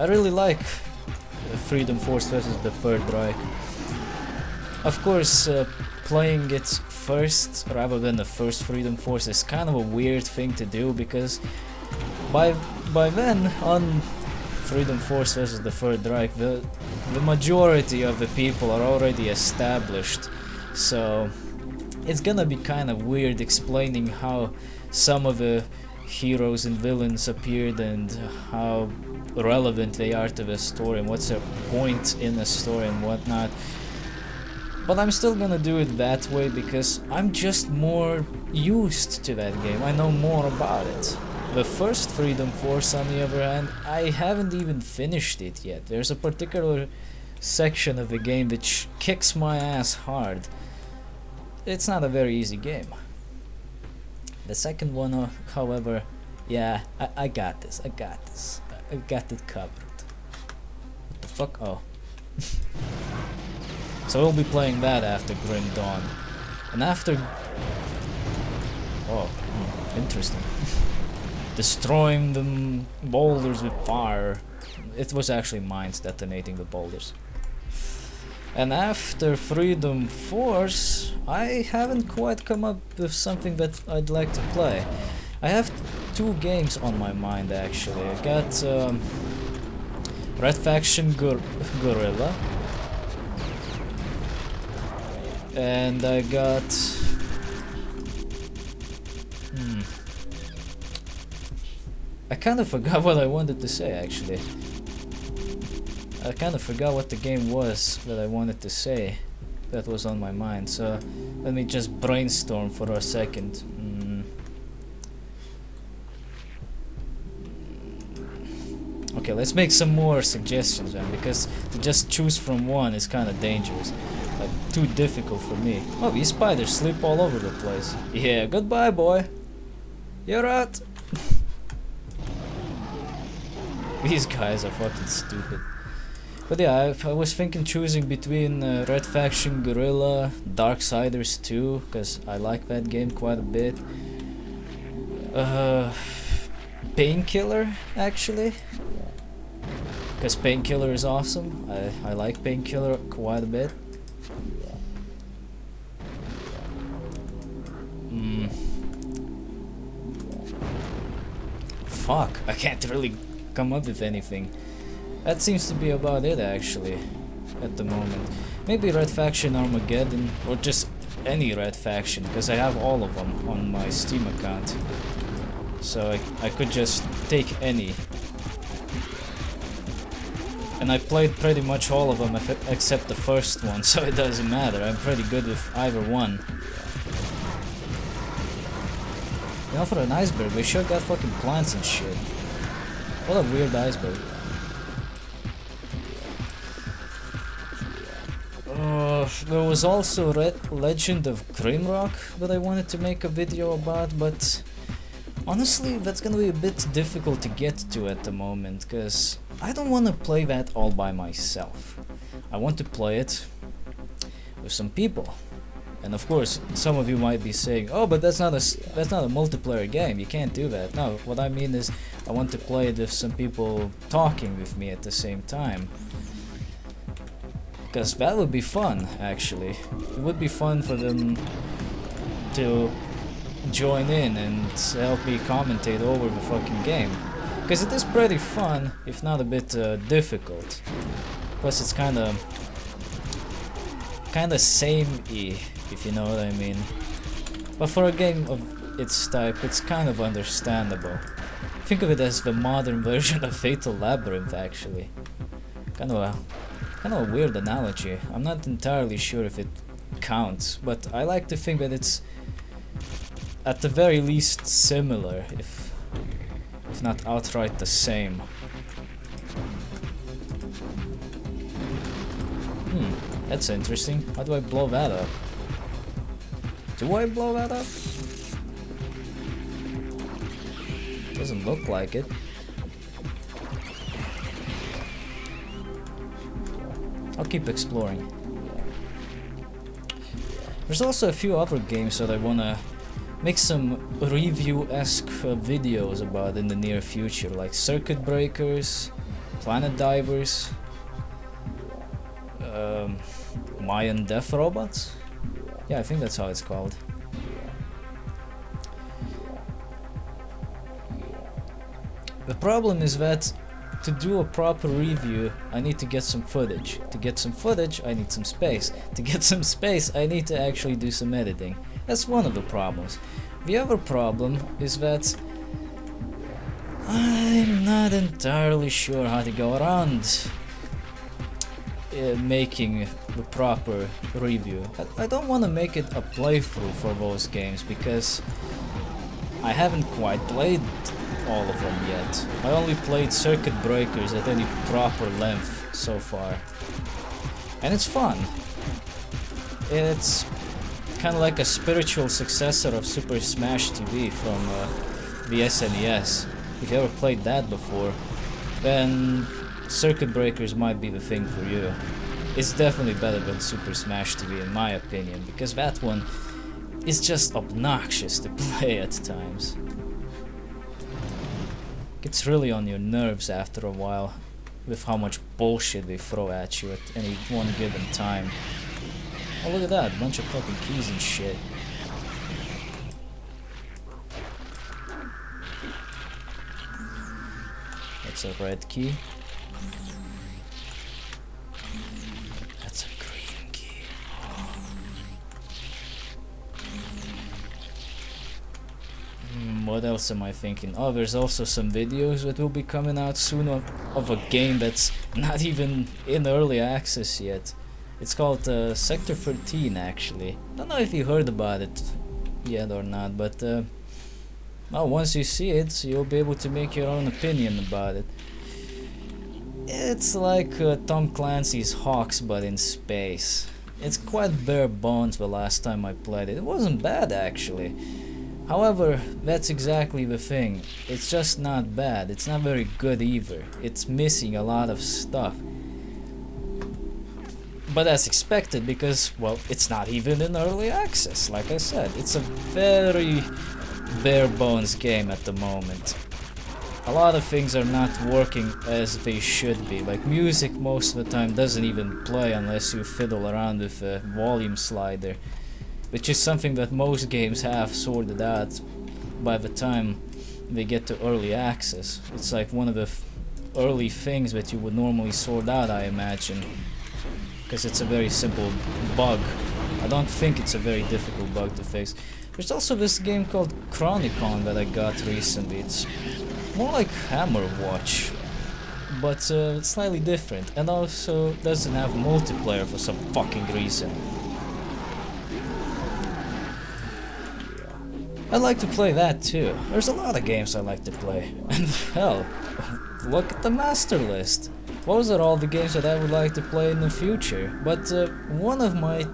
I really like Freedom Force versus the Third Reich. Of course, playing it first rather than the first Freedom Force is kind of a weird thing to do, because by then on Freedom Force versus the Third Reich, the majority of the people are already established, so it's gonna be kind of weird explaining how some of the heroes and villains appeared and how relevant they are to the story and what's their point in the story and whatnot. But I'm still gonna do it that way because I'm just more used to that game. I know more about it. The first Freedom Force, on the other hand, I haven't even finished it yet. There's a particular section of the game which kicks my ass hard. It's not a very easy game. The second one, however, yeah, I got this. I got it covered. What the fuck? Oh. So we'll be playing that after Grim Dawn. And after... Oh, interesting. Destroying the boulders with fire. It was actually mines detonating the boulders. And after Freedom Force, I haven't quite come up with something that I'd like to play. I have 2 games on my mind actually. I got Red Faction Guerrilla, and I got I kind of forgot what I wanted to say actually. I kind of forgot what the game was that I wanted to say that was on my mind, so let me just brainstorm for a second. Okay, let's make some more suggestions, man, because to just choose from one is kind of dangerous. Like, too difficult for me. Oh, these spiders sleep all over the place. Yeah, goodbye, boy. You're out. These guys are fucking stupid. But yeah, I was thinking choosing between Red Faction Guerrilla, Darksiders 2, because I like that game quite a bit. Painkiller, actually. Because Painkiller is awesome. I like Painkiller quite a bit. Fuck, I can't really come up with anything. That seems to be about it actually, at the moment. Maybe Red Faction Armageddon, or just any Red Faction, because I have all of them on my Steam account. So I could just take any. And I played pretty much all of them except the first one, so it doesn't matter. I'm pretty good with either one. You know, for an iceberg, they sure got fucking plants and shit. What a weird iceberg. There was also Legend of Grimrock that I wanted to make a video about, but honestly that's gonna be a bit difficult to get to at the moment, because I don't want to play that all by myself. I want to play it with some people. And of course, some of you might be saying, "Oh, but that's not a multiplayer game. You can't do that." No, what I mean is, I want to play it with some people talking with me at the same time. Because that would be fun, actually. It would be fun for them to join in and help me commentate over the fucking game. Because it is pretty fun, if not a bit difficult. Plus, it's kind of samey, if you know what I mean. But for a game of its type, it's kind of understandable. Think of it as the modern version of Fatal Labyrinth, actually. Kind of a weird analogy. I'm not entirely sure if it counts, but I like to think that it's at the very least similar, if not outright the same. That's interesting. How do I blow that up? Do I blow that up? Doesn't look like it. I'll keep exploring. There's also a few other games that I wanna make some review-esque videos about in the near future, like Circuit Breakers, Planet Divers, Mayan Death Robots. Yeah, I think that's how it's called. The problem is that to do a proper review, I need to get some footage. To get some footage, I need some space. To get some space, I need to actually do some editing. That's one of the problems. The other problem is that I'm not entirely sure how to go around making the proper review. I don't want to make it a playthrough for those games because I haven't quite played all of them yet. I only played Circuit Breakers at any proper length so far. And it's fun. It's kind of like a spiritual successor of Super Smash TV from the SNES. If you ever played that before, then Circuit Breakers might be the thing for you. It's definitely better than Super Smash TV in my opinion, because that one is just obnoxious to play at times. Gets really on your nerves after a while with how much bullshit they throw at you at any one given time. Oh, look at that, bunch of fucking keys and shit. That's a red key. That's a green key. What else am I thinking? Oh, there's also some videos that will be coming out soon of a game that's not even in early access yet. It's called Sector 13 actually. Don't know if you heard about it yet or not, but well, once you see it, you'll be able to make your own opinion about it. It's like Tom Clancy's Hawks but in space. It's quite bare bones the last time I played it. It wasn't bad actually. However, that's exactly the thing. It's just not bad. It's not very good either. It's missing a lot of stuff. But that's expected because, well, it's not even in early access. Like I said, it's a very bare bones game at the moment. A lot of things are not working as they should be. Like music most of the time doesn't even play unless you fiddle around with a volume slider, which is something that most games have sorted out by the time they get to early access. It's like one of the early things that you would normally sort out, I imagine, because it's a very simple bug. I don't think it's a very difficult bug to fix. There's also this game called Chronicon that I got recently. It's more like Hammer Watch, but slightly different, and also doesn't have multiplayer for some fucking reason. I like to play that too. There's a lot of games I like to play. And hell, look at the master list. Those are all the games that I would like to play in the future. But one of my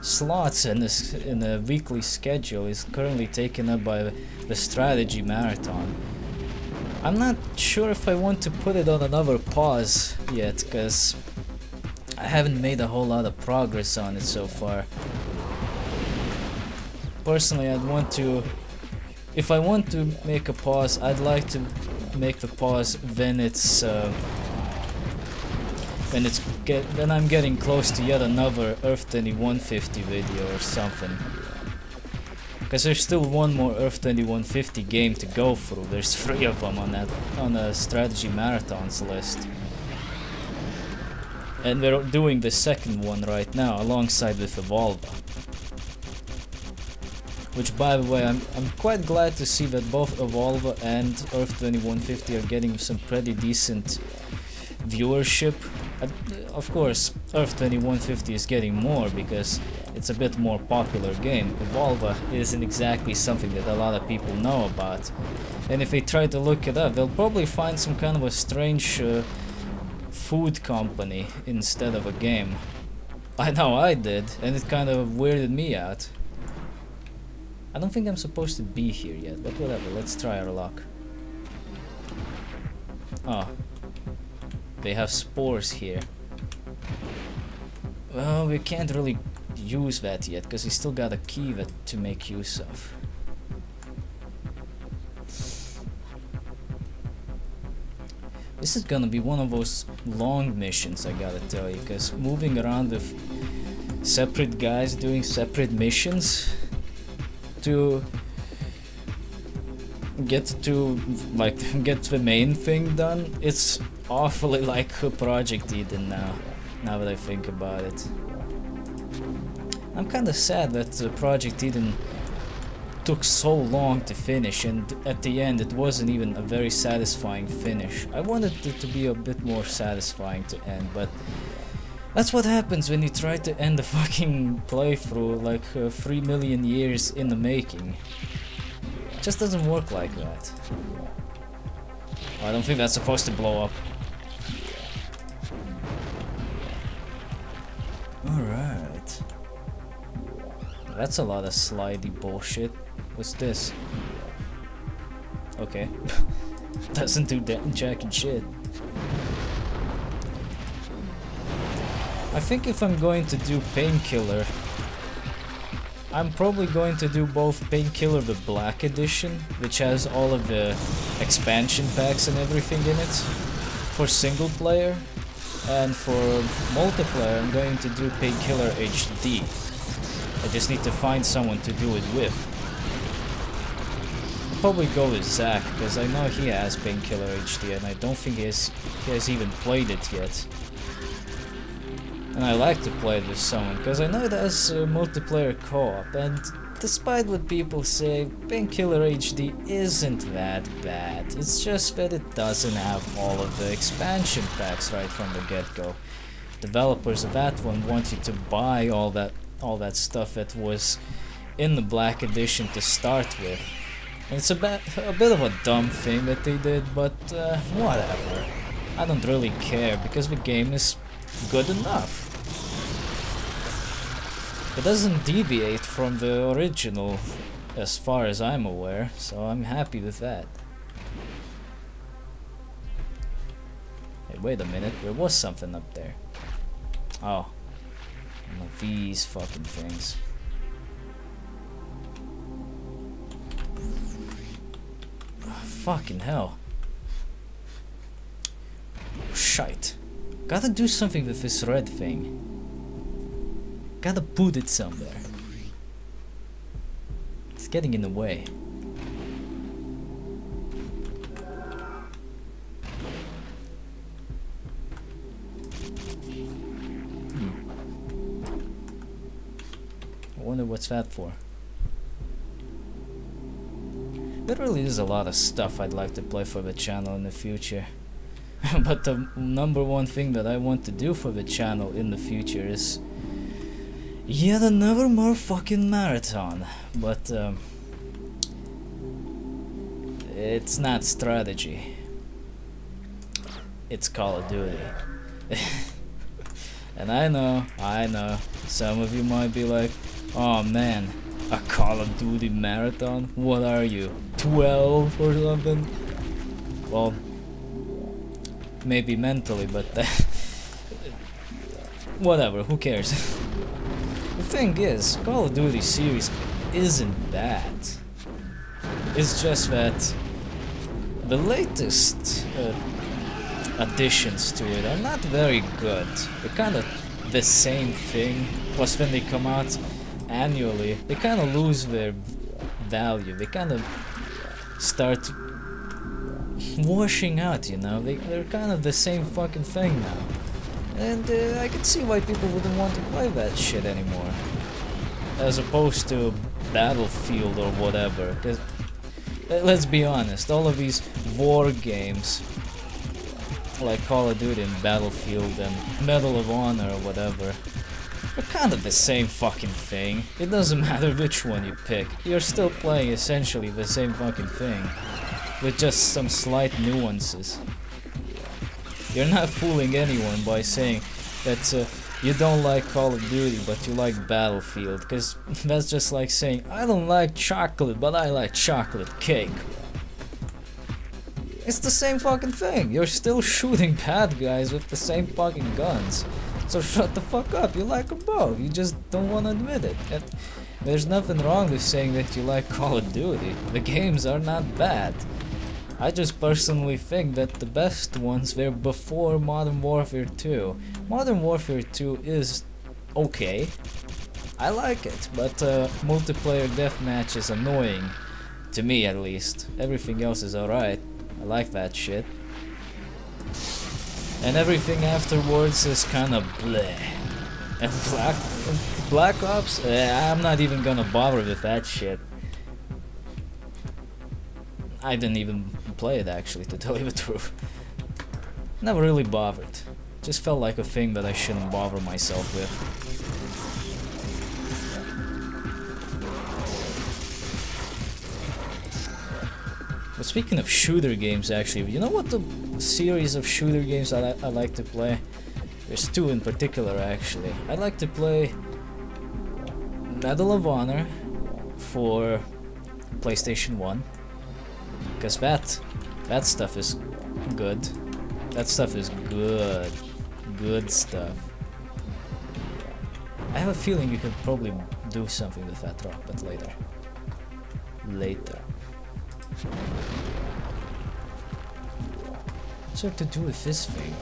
slots in the weekly schedule is currently taken up by the strategy marathon. I'm not sure if I want to put it on another pause yet, because I haven't made a whole lot of progress on it so far. Personally, I'd want to... If I want to make a pause, I'd like to make the pause when I'm getting close to yet another Earth 2150 video or something. Because there's still one more Earth 2150 game to go through. There's 3 of them on the strategy marathons list. And we're doing the second one right now alongside with Evolva. Which, by the way, I'm quite glad to see that both Evolva and Earth 2150 are getting some pretty decent viewership. Of course, Earth 2150 is getting more because it's a bit more popular game. Evolva isn't exactly something that a lot of people know about. And if they try to look it up, they'll probably find some kind of a strange food company instead of a game. I know I did, and it kind of weirded me out. I don't think I'm supposed to be here yet, but whatever, let's try our luck. Oh. They have spores here. Well, we can't really use that yet, because we still got a key to make use of. This is gonna be one of those long missions, I gotta tell you, because moving around with separate guys doing separate missions to get the main thing done, it's awfully like Project Eden now that I think about it. I'm kinda sad that Project Eden took so long to finish, and at the end it wasn't even a very satisfying finish. I wanted it to be a bit more satisfying to end, but that's what happens when you try to end a fucking playthrough like 3 million years in the making. It just doesn't work like that. I don't think that's supposed to blow up. Alright. That's a lot of slidey bullshit. What's this? Okay. Doesn't do jack and shit. I think if I'm going to do Painkiller, I'm probably going to do both Painkiller the Black Edition, which has all of the expansion packs and everything in it, for single player, and for multiplayer I'm going to do Painkiller HD. I just need to find someone to do it with. I'll probably go with Zach, because I know he has Painkiller HD and I don't think he has even played it yet. And I like to play it with someone, because I know it has multiplayer co-op, and despite what people say, Painkiller HD isn't that bad. It's just that it doesn't have all of the expansion packs right from the get-go. Developers of that one want you to buy all that stuff that was in the Black Edition to start with. And it's a bit of a dumb thing that they did, but whatever. I don't really care, because the game is good enough. It doesn't deviate from the original as far as I'm aware, so I'm happy with that. Hey, wait a minute, there was something up there. Oh. One of these fucking things. Oh, fucking hell. Shite. Gotta do something with this red thing. Gotta put it somewhere. It's getting in the way. I wonder what's that for. There really is a lot of stuff I'd like to play for the channel in the future. But the number one thing that I want to do for the channel in the future is yet another more fucking marathon. But it's not strategy. It's Call of Duty. And I know, some of you might be like, oh man, a Call of Duty marathon? What are you, 12 or something? Well, maybe mentally, but whatever, who cares? The thing is, Call of Duty series isn't bad. It's just that the latest additions to it are not very good. They're kind of the same thing, plus when they come out annually, they kind of lose their value. They kind of start washing out, you know? They're kind of the same fucking thing now. And I can see why people wouldn't want to play that shit anymore. As opposed to Battlefield or whatever. Because, let's be honest, all of these war games, like Call of Duty and Battlefield and Medal of Honor or whatever, they're kind of the same fucking thing. It doesn't matter which one you pick. You're still playing essentially the same fucking thing, with just some slight nuances. You're not fooling anyone by saying that you don't like Call of Duty but you like Battlefield, because that's just like saying I don't like chocolate but I like chocolate cake. It's the same fucking thing. You're still shooting bad guys with the same fucking guns. So shut the fuck up. You like them both. You just don't want to admit it. And there's nothing wrong with saying that you like Call of Duty. The games are not bad. I just personally think that the best ones were before Modern Warfare 2. Modern Warfare 2 is okay. I like it, but multiplayer deathmatch is annoying. To me, at least. Everything else is alright. I like that shit. And everything afterwards is kinda bleh. And Black Ops? I'm not even gonna bother with that shit. I didn't even play it actually, to tell you the truth. Never really bothered. Just felt like a thing that I shouldn't bother myself with. But speaking of shooter games actually, you know what the series of shooter games I like to play? There's two in particular actually. I like to play Medal of Honor for PlayStation 1. Because that stuff is good. That stuff is good. Good stuff. I have a feeling you could probably do something with that rock, but later. Later. What's there to do with this thing?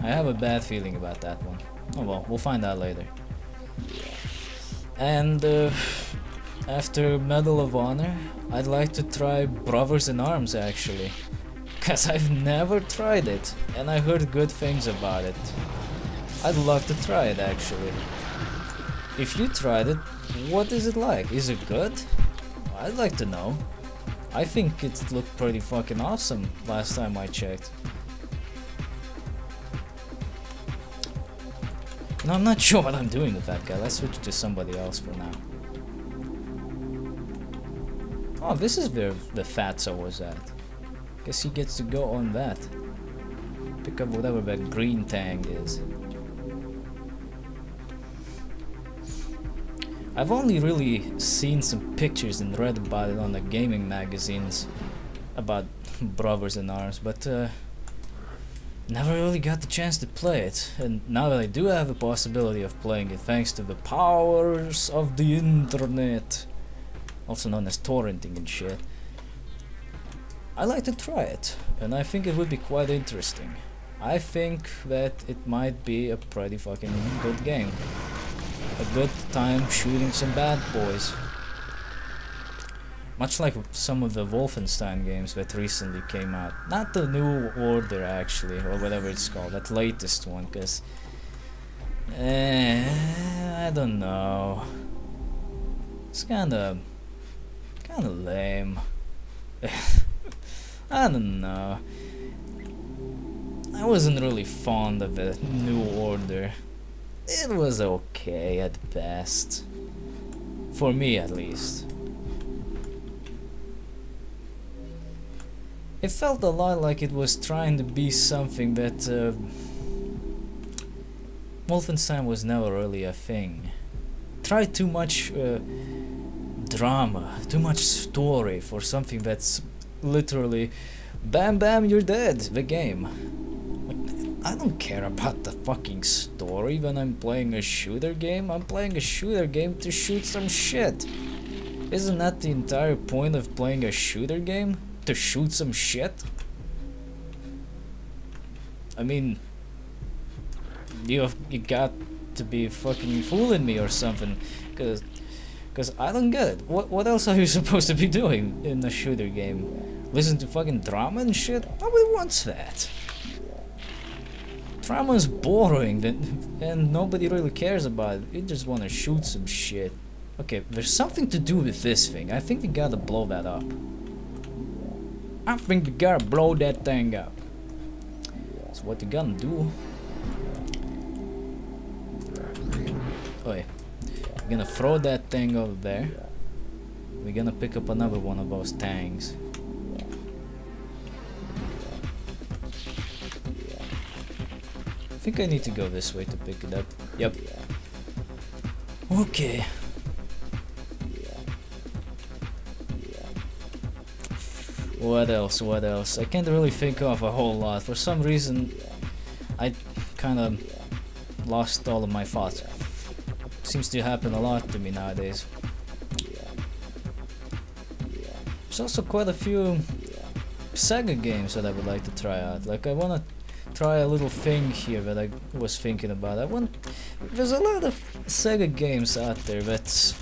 I have a bad feeling about that one. Oh well, we'll find out later. And after Medal of Honor, I'd like to try Brothers in Arms actually. Cause I've never tried it, and I heard good things about it. I'd love to try it actually. If you tried it, what is it like? Is it good? I'd like to know. I think it looked pretty fucking awesome last time I checked. No, I'm not sure what I'm doing with that guy. Let's switch to somebody else for now. Oh, this is where the Fatso was at. Guess he gets to go on that. Pick up whatever that green tang is. I've only really seen some pictures and read about it on the gaming magazines about Brothers in Arms, but never really got the chance to play it. And now that I do have the possibility of playing it thanks to the powers of the internet, also known as torrenting and shit, I like to try it, and I think it would be quite interesting. I think that it might be a pretty fucking good game. A good time shooting some bad boys. Much like some of the Wolfenstein games that recently came out. Not the New Order actually, or whatever it's called, that latest one, cause I don't know. It's kinda lame. I don't know. I wasn't really fond of the New Order. It was okay at best. For me at least. It felt a lot like it was trying to be something that Wolfenstein was never really a thing. Tried too much drama, too much story for something that's literally bam bam you're dead, the game. Like, I don't care about the fucking story when I'm playing a shooter game. I'm playing a shooter game to shoot some shit. Isn't that the entire point of playing a shooter game? To shoot some shit? I mean, you got to be fucking fooling me or something, cause I don't get it. What else are you supposed to be doing in a shooter game? Listen to fucking drama and shit? Nobody wants that. Drama's boring and nobody really cares about it. You just wanna shoot some shit. Okay, there's something to do with this thing. I think we gotta blow that up. I think you gotta blow that thing up. So what you gonna do? Oh yeah. We're gonna throw that thing over there. We're gonna pick up another one of those tangs. I think I need to go this way to pick it up. Yep. Okay. What else? What else? I can't really think of a whole lot. For some reason, I kind of lost all of my thoughts. Seems to happen a lot to me nowadays. There's also quite a few Sega games that I would like to try out. Like I wanna try a little thing here that I was thinking about. There's a lot of Sega games out there that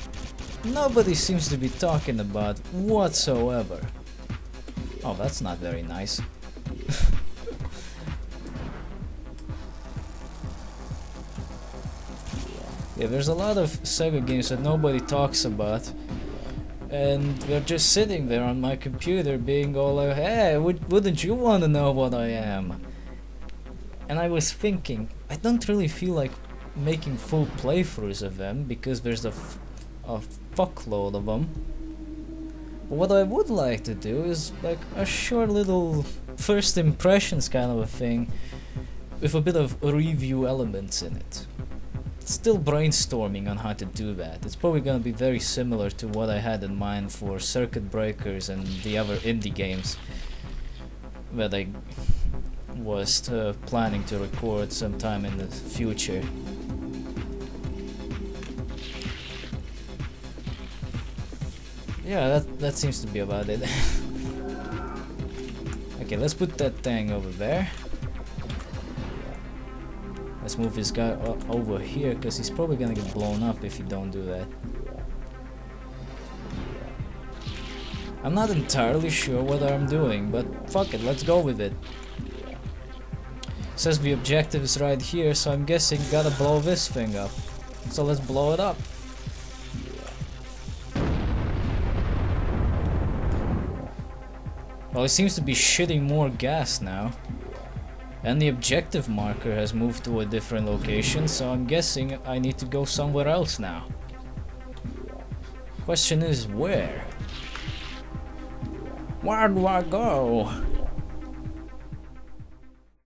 nobody seems to be talking about whatsoever. Oh, that's not very nice. Yeah, there's a lot of Sega games that nobody talks about, and they're just sitting there on my computer being all like, hey, wouldn't you want to know what I am? And I was thinking, I don't really feel like making full playthroughs of them because there's a fuckload of them. But what I would like to do is like a short little first impressions kind of a thing with a bit of review elements in it. Still brainstorming on how to do that. It's probably gonna be very similar to what I had in mind for Circuit Breakers and the other indie games that I was planning to record sometime in the future. Yeah, that seems to be about it. Okay, let's put that thing over there. Let's move this guy over here, because he's probably gonna get blown up if you don't do that. I'm not entirely sure what I'm doing, but fuck it, let's go with it. Says the objective is right here, so I'm guessing gotta blow this thing up. So let's blow it up. Well, it seems to be shitting more gas now. And the objective marker has moved to a different location, so I'm guessing I need to go somewhere else now. Question is, where? Where do I go?